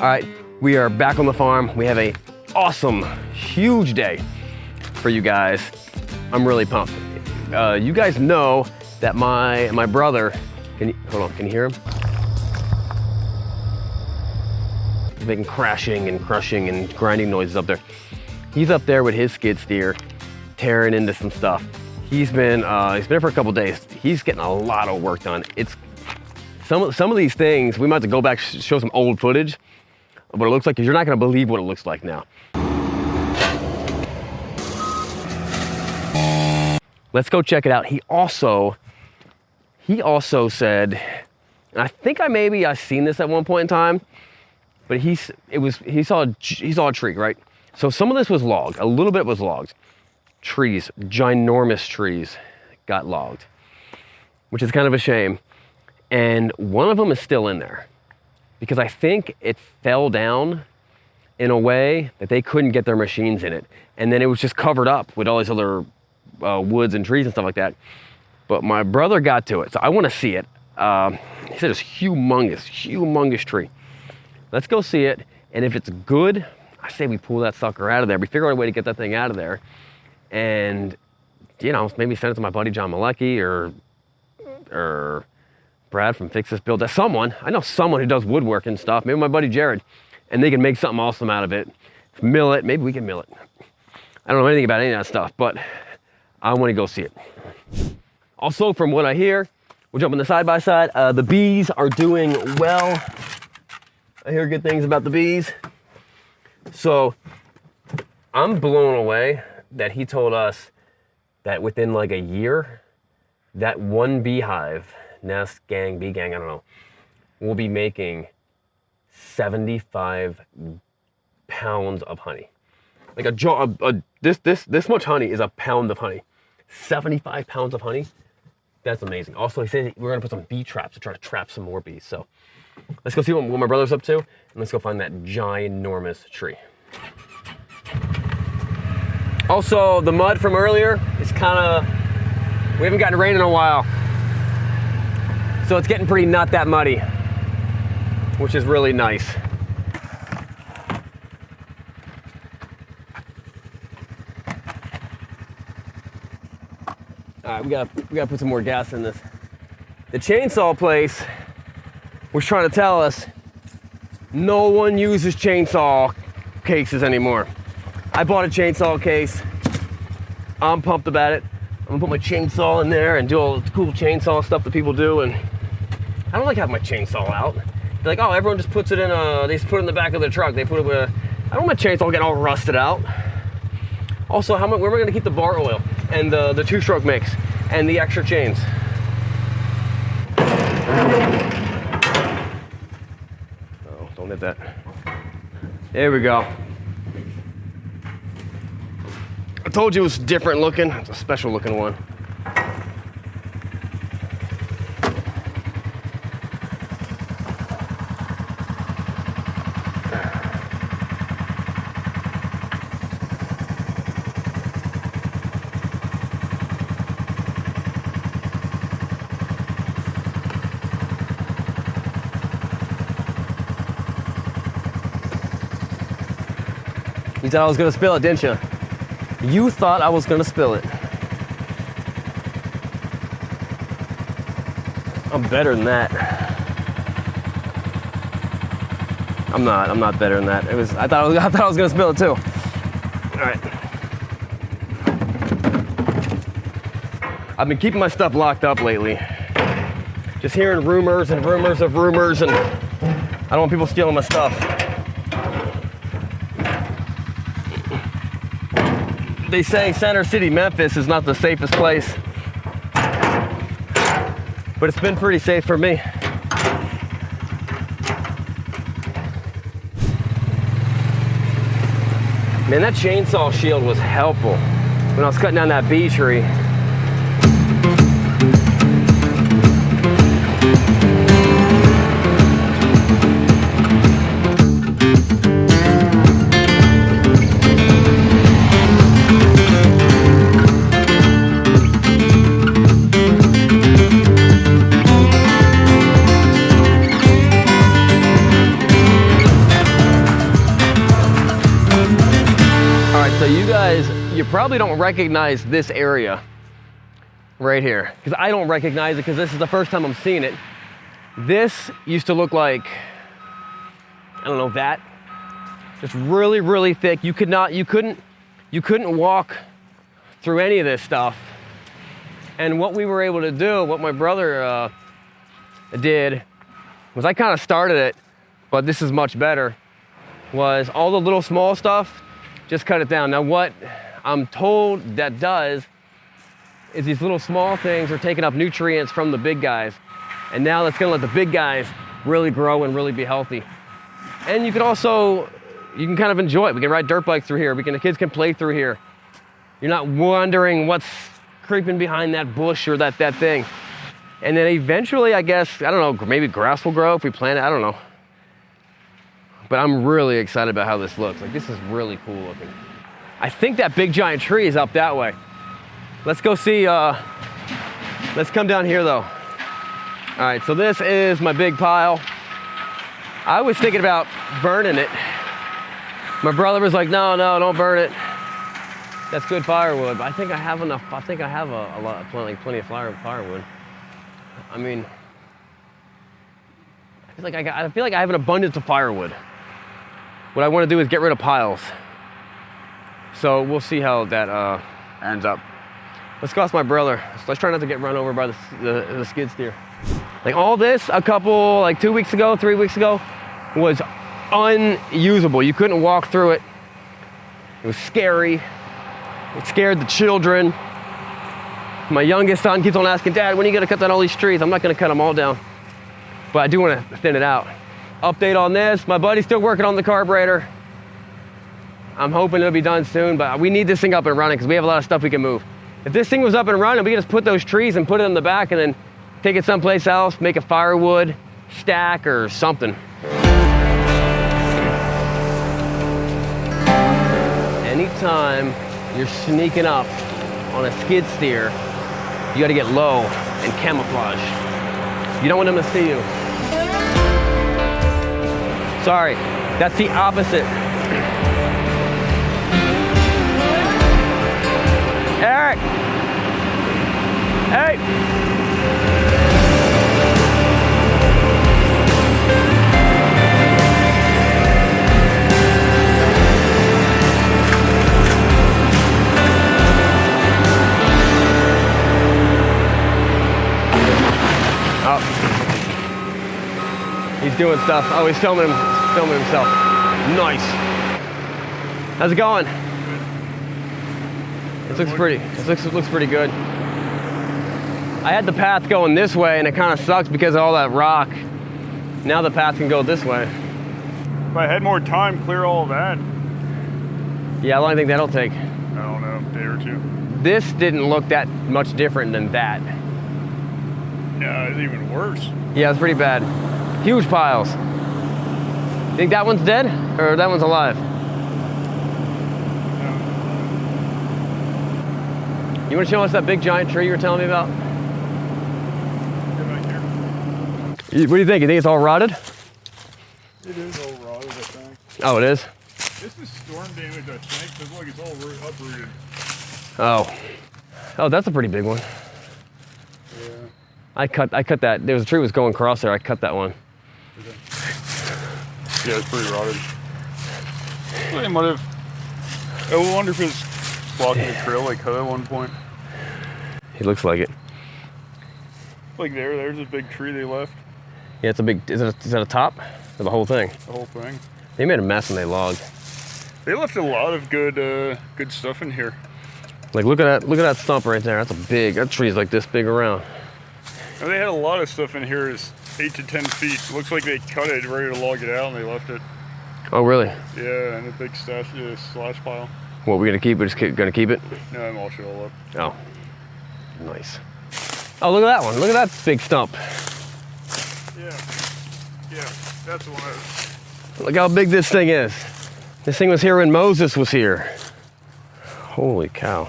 All right, we are back on the farm. We have a awesome, huge day for you guys. I'm really pumped. You guys know that my brother, hold on, can you hear him? He's making crashing and crushing and grinding noises up there. He's up there with his skid steer, tearing into some stuff. He's been for a couple days. He's getting a lot of work done. It's some of these things, we might have to go back, show some old footage of what it looks like, because you're not gonna believe what it looks like now. Let's go check it out. He also said, and I think I seen this at one point in time, but he saw a tree, right? So some of this was logged, a little bit was logged. Trees, ginormous trees got logged, which is kind of a shame. And one of them is still in there because I think it fell down in a way that they couldn't get their machines in it. And then it was just covered up with all these other woods and trees and stuff like that. But my brother got to it, so I want to see it. He said it's humongous tree. Let's go see it, and if it's good, I say we pull that sucker out of there. We figure out a way to get that thing out of there, and maybe send it to my buddy John Malecki or Brad from Fix This Build. I know someone who does woodwork and stuff. Maybe my buddy Jared, and they can make something awesome out of it. Mill it. Maybe we can mill it. I don't know anything about any of that stuff, but I want to go see it. Also, from what I hear, we'll jump on the side-by-side. The bees are doing well. I hear good things about the bees. So I'm blown away that he told us that within like a year, that one beehive, nest, gang, bee gang, I don't know, will be making 75 pounds of honey. Like this much honey is a pound of honey. 75 pounds of honey. That's amazing. Also, he said we're gonna put some bee traps to try to trap some more bees. So let's go see what my brother's up to, and let's go find that ginormous tree. Also, the mud from earlier is we haven't gotten rain in a while. So it's getting pretty not that muddy, which is really nice. All right, we gotta put some more gas in this. The chainsaw place was trying to tell us no one uses chainsaw cases anymore. I bought a chainsaw case. I'm pumped about it. I'm gonna put my chainsaw in there and do all the cool chainsaw stuff that people do. And I don't like having my chainsaw out. They're like, oh, everyone just puts it in they just put it in the back of their truck. They put it with I don't want my chainsaw getting all rusted out. Also, where am I gonna keep the bar oil and the two-stroke mix and the extra chains? Oh, don't hit that. There we go. I told you it was different looking. It's a special looking one. You thought I was gonna spill it, didn't you? You thought I was gonna spill it. I'm better than that. I'm not better than that. I thought I was gonna spill it too. All right. I've been keeping my stuff locked up lately. Just hearing rumors and rumors of rumors, and I don't want people stealing my stuff. They say Center City, Memphis is not the safest place, but it's been pretty safe for me. Man, that chainsaw shield was helpful when I was cutting down that bee tree. you probably don't recognize this area right here, because I don't recognize it because this is the first time I'm seeing it. This used to look like, I don't know, that. Just really, really thick. You couldn't walk through any of this stuff. And what we were able to do, what my brother did, was I kind of started it, but this is much better, was all the little small stuff, just cut it down. Now what I'm told that does is these little small things are taking up nutrients from the big guys. And now that's gonna let the big guys really grow and really be healthy. And you can kind of enjoy it. We can ride dirt bikes through here. The kids can play through here. You're not wondering what's creeping behind that bush or that thing. And then eventually, I guess, I don't know, maybe grass will grow if we plant it, I don't know. But I'm really excited about how this looks. Like, this is really cool looking. I think that big giant tree is up that way. Let's go see, let's come down here though. All right, so this is my big pile. I was thinking about burning it. My brother was like, no, don't burn it. That's good firewood. But I think I have enough. I think I have plenty of firewood. I mean, I feel like I have an abundance of firewood. What I want to do is get rid of piles. So we'll see how that ends up. Let's go ask my brother. Let's try not to get run over by the skid steer. Like all this, like 2 weeks ago, 3 weeks ago, was unusable. You couldn't walk through it. It was scary. It scared the children. My youngest son keeps on asking, Dad, when are you gonna cut down all these trees? I'm not gonna cut them all down, but I do wanna thin it out. Update on this, my buddy's still working on the carburetor. I'm hoping it'll be done soon, but we need this thing up and running because we have a lot of stuff we can move. If this thing was up and running, we could just put those trees and put it in the back and then take it someplace else, make a firewood stack or something. Anytime you're sneaking up on a skid steer, you gotta get low and camouflage. You don't want them to see you. Sorry, that's the opposite. Eric! Hey! Oh. He's doing stuff. Oh, he's filming himself. Nice. How's it going? It looks pretty good. I had the path going this way and it kind of sucks because of all that rock. Now the path can go this way. If I had more time, clear all of that. Yeah, how long do you think that'll take? I don't know, a day or two. This didn't look that much different than that. Yeah, it's even worse. Yeah, it's pretty bad. Huge piles. Think that one's dead or that one's alive? You want to show us that big giant tree you were telling me about? What do you think? You think it's all rotted? It is all rotted, I think. Oh, it is? This is storm damage, I think, because look, it's all uprooted. Oh, that's a pretty big one. Yeah. I cut that. There was a tree was going across there. I cut that one. Okay. Yeah, it's pretty rotted. They might have. I wonder if it's blocking the trail like cut at one point. It looks like it. Like there's a big tree they left. Yeah, it's a big. Is that a top? Or the whole thing? The whole thing. They made a mess when they logged. They left a lot of good stuff in here. Like look at that stump right there. That tree's like this big around. And they had a lot of stuff in here. Is 8 to 10 feet. It looks like they cut it ready to log it out and they left it. Oh really? Yeah, and a big slash pile. What, we're gonna keep it? Just gonna keep it? No, I'm all all up. Oh, nice. Oh, look at that one. Look at that big stump. Yeah, that's the one. Look how big this thing is. This thing was here when Moses was here. Holy cow.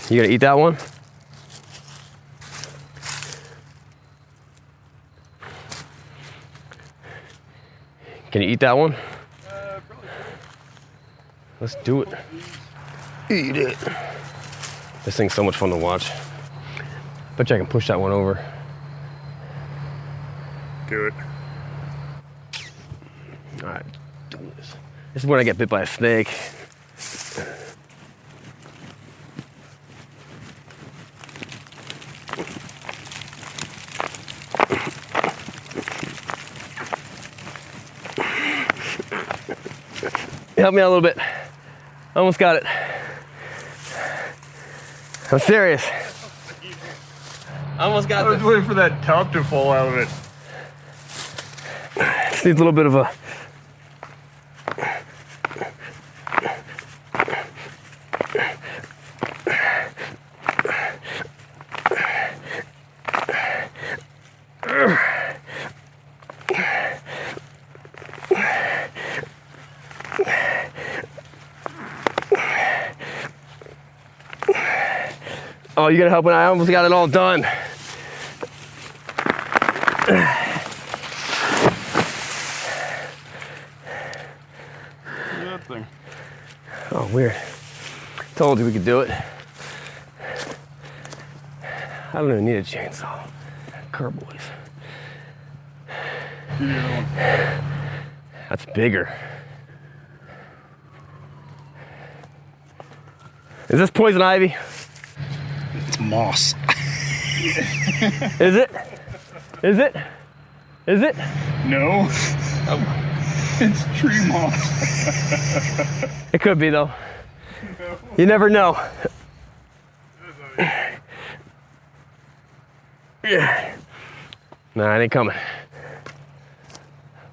You gonna eat that one? Can you eat that one? Probably. Let's do it. Eat it. This thing's so much fun to watch. Bet you I can push that one over. Do it. All right, doing this. This is when I get bit by a snake. Help me out a little bit. Almost got it. I'm serious. Almost got I was this. waiting for that top to fall out of it. Just needs a little bit of a. Oh, you gotta help me. I almost got it all done. Look at that thing. Oh, weird. Told you we could do it. I don't even need a chainsaw. Curb boys. Give me another one. That's bigger. Is this poison ivy? It's moss. Is it? Is it? Is it? No. It's tree moss. It could be though. No. You never know. Yeah. Nah, it ain't coming.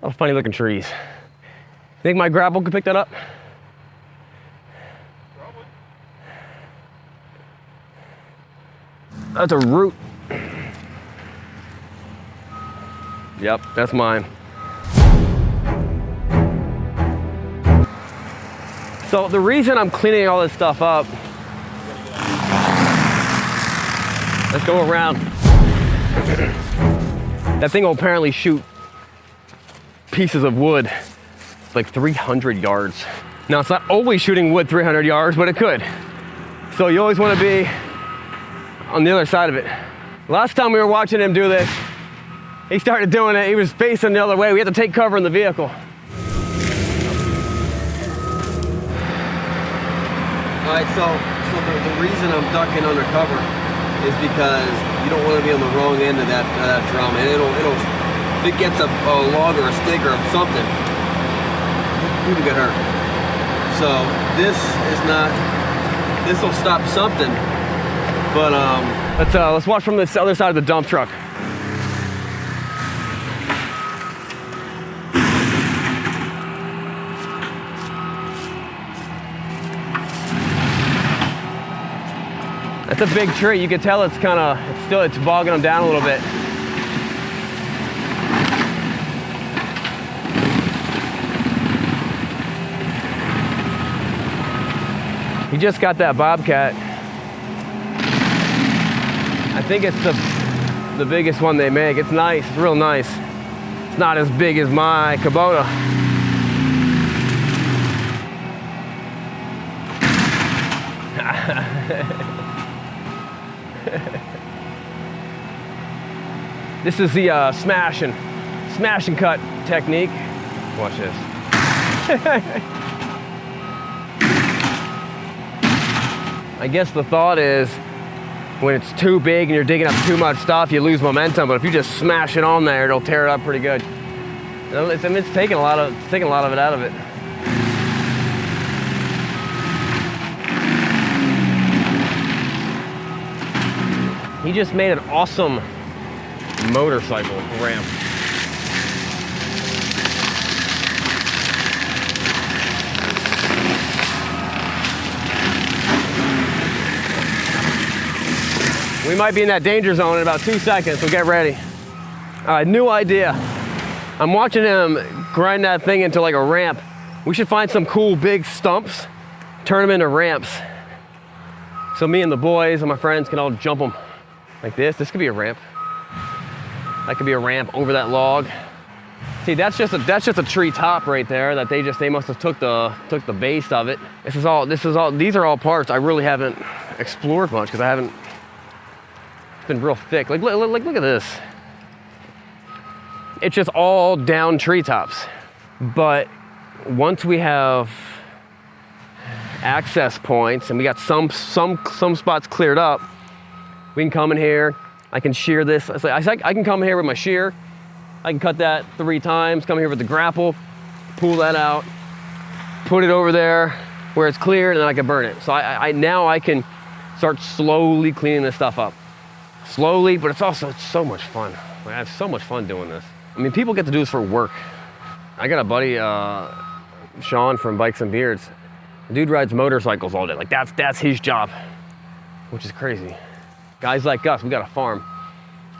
Oh, funny looking trees. Think my grapple could pick that up? Probably. That's a root. Yep, that's mine. So the reason I'm cleaning all this stuff up, let's go around. That thing will apparently shoot pieces of wood like 300 yards. Now it's not always shooting wood 300 yards, but it could. So you always want to be on the other side of it. Last time we were watching him do this, he started doing it, he was facing the other way. We had to take cover in the vehicle. All right, so the reason I'm ducking under cover is because you don't want to be on the wrong end of that drum, and it'll if it gets a log or a stick or something, you can get hurt. So this will stop something, but let's watch from this other side of the dump truck. That's a big tree. You can tell it's it's bogging them down a little bit. He just got that bobcat. I think it's the biggest one they make. It's nice, it's real nice. It's not as big as my Kubota. This is the smash and cut technique. Watch this. I guess the thought is when it's too big and you're digging up too much stuff, you lose momentum. But if you just smash it on there, it'll tear it up pretty good. It's taking a lot of it out of it. He just made an awesome motorcycle ramp. We might be in that danger zone in about 2 seconds, so get ready. All right, new idea. I'm watching him grind that thing into like a ramp. We should find some cool big stumps, turn them into ramps. So me and the boys and my friends can all jump them like this. This could be a ramp. That could be a ramp over that log. See, that's just a tree top right there that they must have took the base of it. These are all parts I really haven't explored much because I haven't. It's been real thick. Like look at this. It's just all down treetops. But once we have access points and we got some spots cleared up, we can come in here. I can shear this. I can come here with my shear. I can cut that 3 times, come here with the grapple, pull that out, put it over there where it's cleared, and then I can burn it. So now I can start slowly cleaning this stuff up. Slowly, but it's so much fun. Like, I have so much fun doing this. I mean, people get to do this for work. I got a buddy, Sean from Bikes and Beards. The dude rides motorcycles all day. Like that's his job, which is crazy. Guys like us, we got a farm.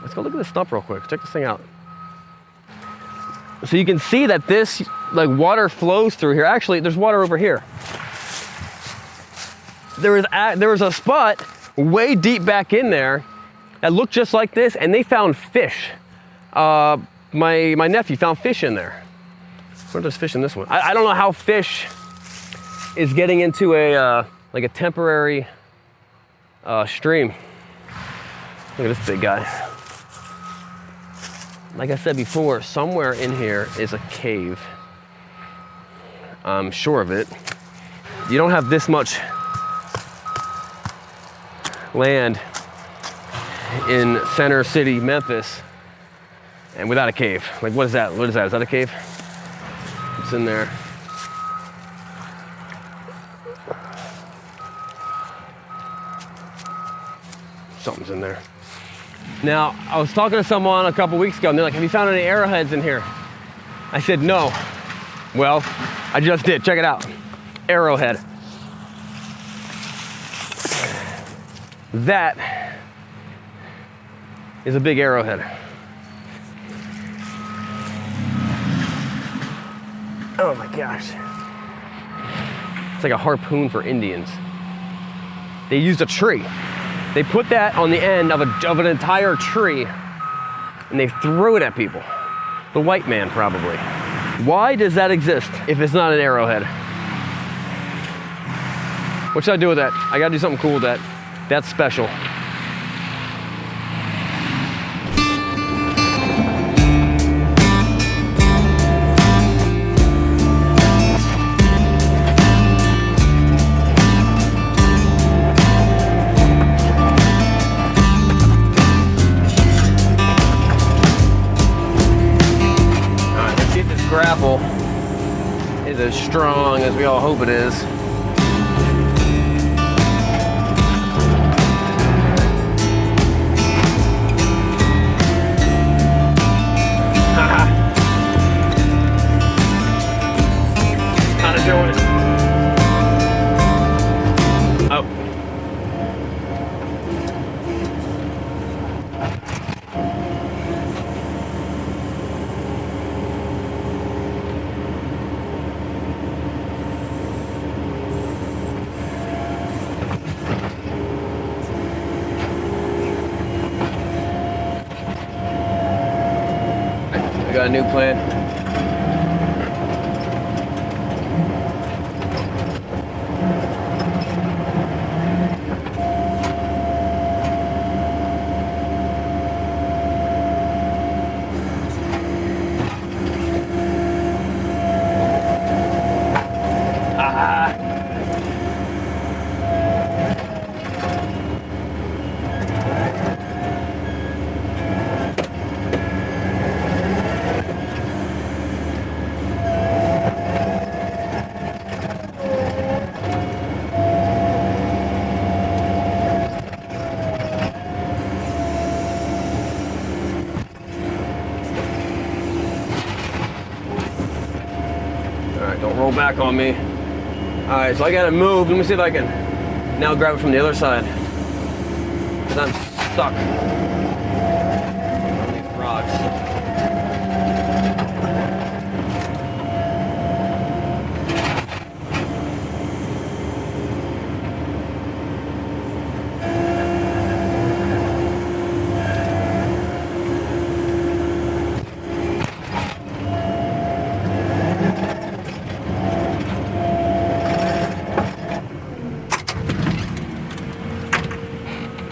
Let's go look at this stump real quick. Check this thing out. So you can see that this, like, water flows through here. Actually, there's water over here. There was a spot way deep back in there that looked just like this, and they found fish. My nephew found fish in there. Where there's fish in this one? I don't know how fish is getting into a temporary stream. Look at this big guy. Like I said before, somewhere in here is a cave. I'm sure of it. You don't have this much land in center city, Memphis, and without a cave. Like, what is that? What is that? Is that a cave? What's in there? Something's in there. Now, I was talking to someone a couple weeks ago, and they're like, have you found any arrowheads in here? I said, no. Well, I just did. Check it out. Arrowhead. That is a big arrowhead. Oh my gosh. It's like a harpoon for Indians. They used a tree. They put that on the end of an entire tree, and they threw it at people. The white man, probably. Why does that exist if it's not an arrowhead? What should I do with that? I gotta do something cool with that. That's special. Grapple is as strong as we all hope it is. Kind of doing it. Oh. Got a new plan. Don't roll back on me. All right, so I gotta move. Let me see if I can now grab it from the other side. 'Cause I'm stuck on these rocks.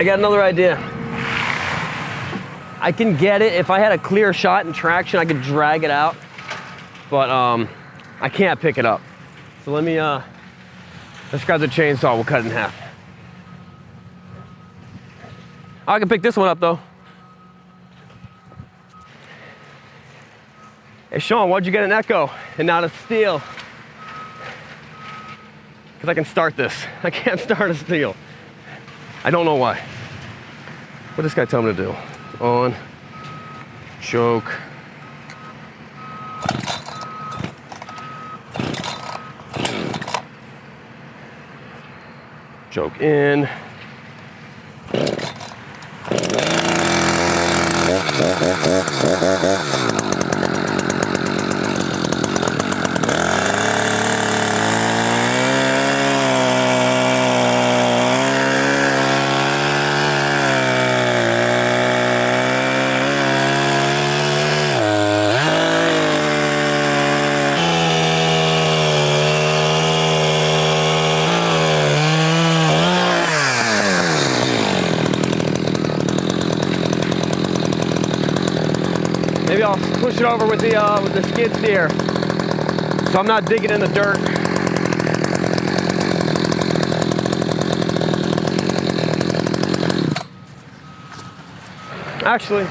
got another idea. I can get it, if I had a clear shot and traction, I could drag it out, but I can't pick it up. So let me, let's grab the chainsaw, we'll cut it in half. I can pick this one up though. Hey Sean, why'd you get an Echo and not a Steel? Because I can start this. I can't start a Steel. I don't know why. What did this guy tell me to do? On, choke. Choke in. Maybe I'll push it over with the skid steer, so I'm not digging in the dirt. Actually,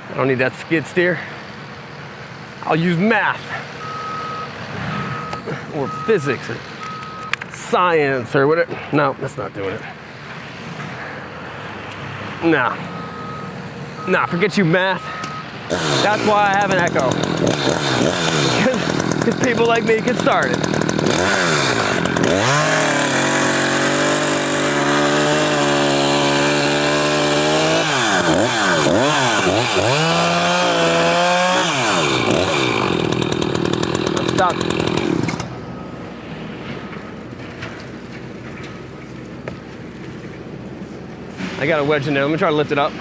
I don't need that skid steer. I'll use math or physics or science or whatever. No, that's not doing it. Nah, forget you, math. That's why I have an Echo. Because people like me can start it. Stop. I got a wedge in there. I'm gonna try to lift it up.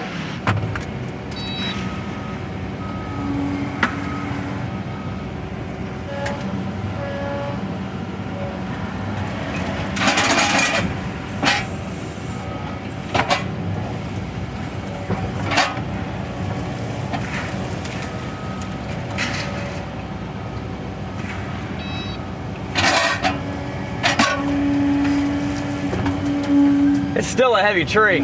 It's still a heavy tree.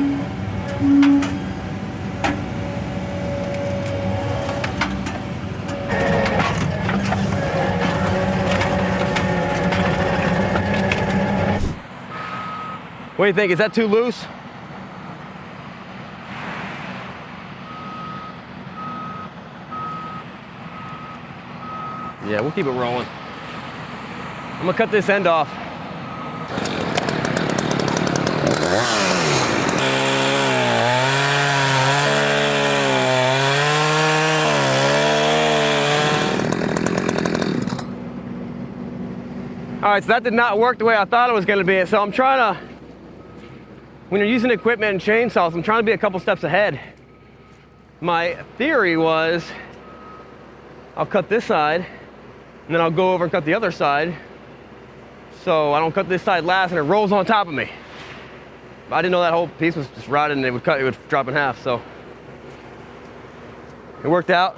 What do you think? Is that too loose? Yeah, we'll keep it rolling. I'm gonna cut this end off. All right, so that did not work the way I thought it was gonna be. So I'm trying to, when you're using equipment and chainsaws, I'm trying to be a couple steps ahead. My theory was, I'll cut this side, and then I'll go over and cut the other side, so I don't cut this side last and it rolls on top of me. But I didn't know that whole piece was just rotted and it would drop in half, so it worked out.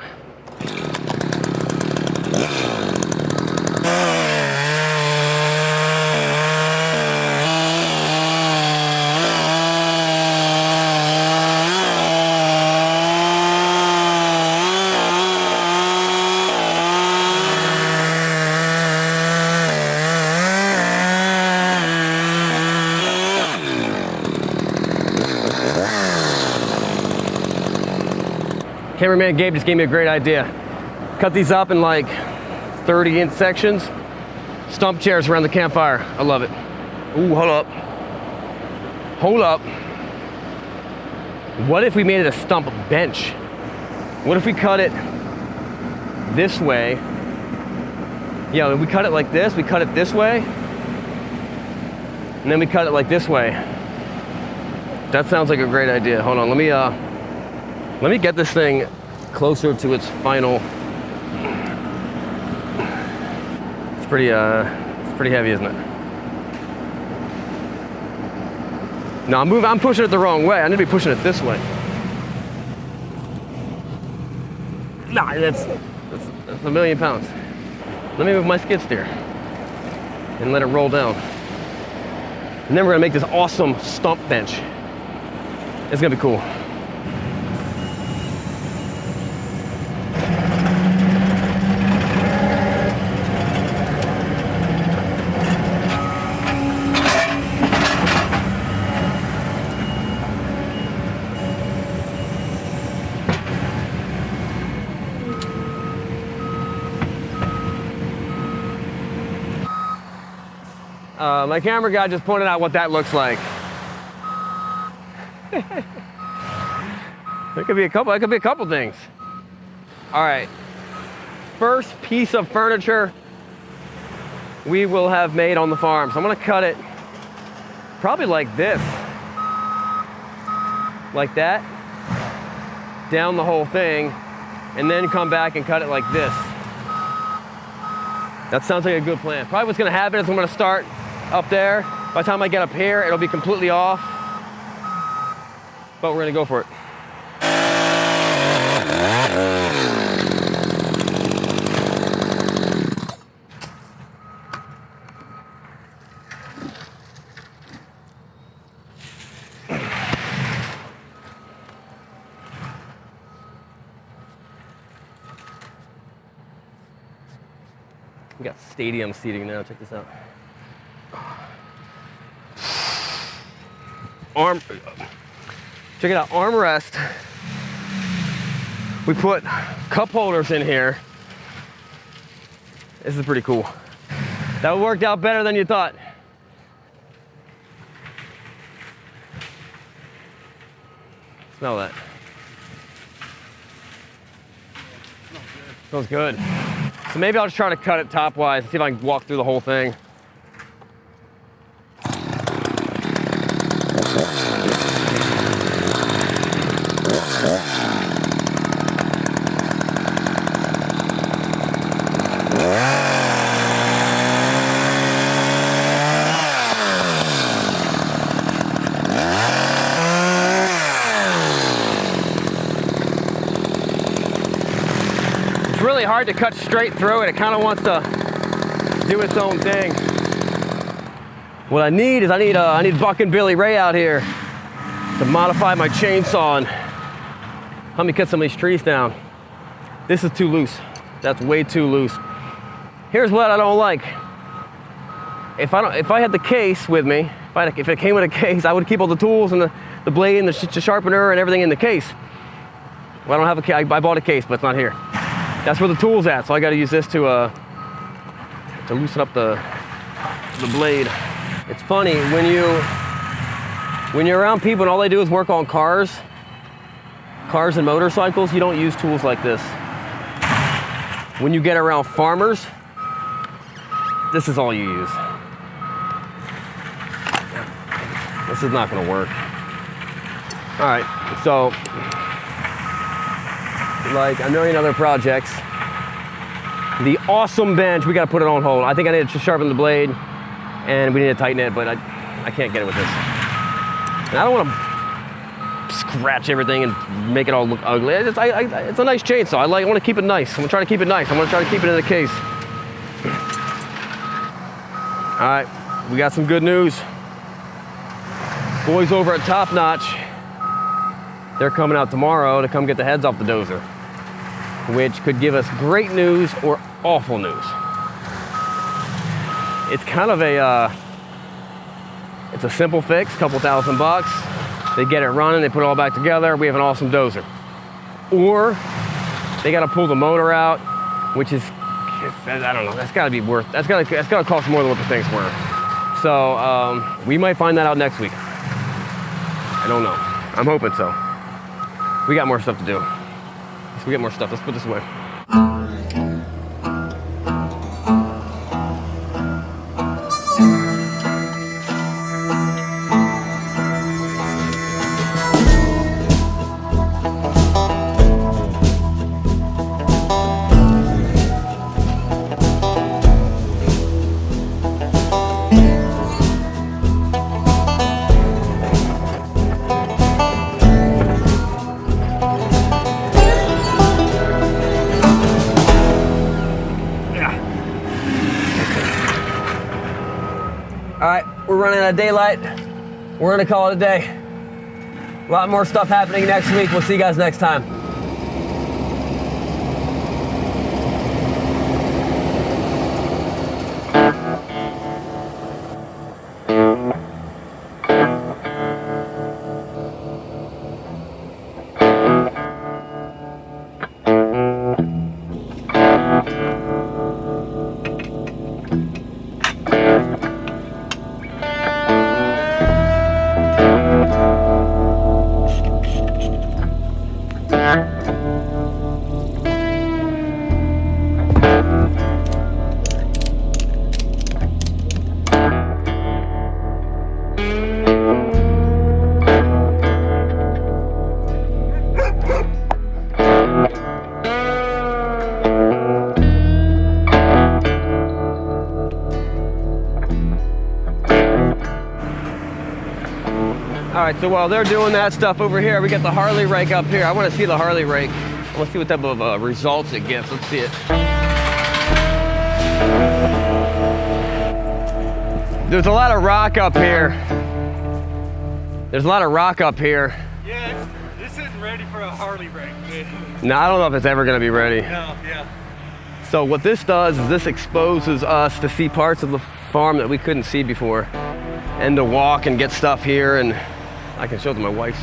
Cameraman Gabe just gave me a great idea. Cut these up in like 30-inch sections. Stump chairs around the campfire. I love it. Ooh, hold up. Hold up. What if we made it a stump bench? What if we cut it this way? Yeah, we cut it like this, we cut it this way, and then we cut it like this way. That sounds like a great idea. Hold on, let me get this thing closer to its final. It's pretty heavy, isn't it? No, I'm pushing it the wrong way. I need to be pushing it this way. Nah, that's a million pounds. Let me move my skid steer and let it roll down. And then we're gonna make this awesome stump bench. It's gonna be cool. My camera guy just pointed out what that looks like. It could be a couple things. All right. First piece of furniture we will have made on the farm. So I'm gonna cut it probably like this. Like that. Down the whole thing. And then come back and cut it like this. That sounds like a good plan. Probably what's gonna happen is I'm gonna start up there. By the time I get up here, it'll be completely off. But we're gonna go for it. We got stadium seating now, check this out. Check it out, armrest. We put cup holders in here. This is pretty cool. That worked out better than you thought. Smell that. Smells good. So maybe I'll just try to cut it top-wise and see if I can walk through the whole thing. It's really hard to cut straight through it. It kind of wants to do its own thing. What I need is I need Buck and Billy Ray out here to modify my chainsaw and help me cut some of these trees down. This is too loose. That's way too loose. Here's what I don't like. If I had the case with me, if it came with a case, I would keep all the tools and the blade and the sharpener and everything in the case. Well, I don't have a case. I bought a case, but it's not here. That's where the tool's at. So I got to use this to loosen up the blade. It's funny when you're around people and all they do is work on cars and motorcycles. You don't use tools like this. When you get around farmers, this is all you use. This is not going to work. All right, so like a million other projects, the awesome bench, we got to put it on hold. I think I need to sharpen the blade and we need to tighten it, but I can't get it with this. And I don't want to scratch everything and make it all look ugly. It's a nice chainsaw. I want to keep it nice. I'm going to try to keep it nice. I'm going to try to keep it in the case. All right, we got some good news. Boys over at Top Notch, they're coming out tomorrow to come get the heads off the dozer, which could give us great news or awful news. It's kind of it's a simple fix, couple $1,000. They get it running, they put it all back together, we have an awesome dozer. Or they got to pull the motor out, which is, I don't know, that's got to cost more than what the thing's worth. So we might find that out next week. I don't know. I'm hoping so. We got more stuff to do. Let's go get more stuff. Let's put this away. running out of daylight. We're gonna call it a day. A lot more stuff happening next week. We'll see you guys next time. All right, so while they're doing that stuff over here, we got the Harley rake up here. I want to see the Harley rake. I want to see what type of results it gives. Let's see it. There's a lot of rock up here. There's a lot of rock up here. Yeah, this isn't ready for a Harley rake. No, I don't know if it's ever going to be ready. No, yeah. So what this does is this exposes us to see parts of the farm that we couldn't see before, and to walk and get stuff here, and I can show it to my wife.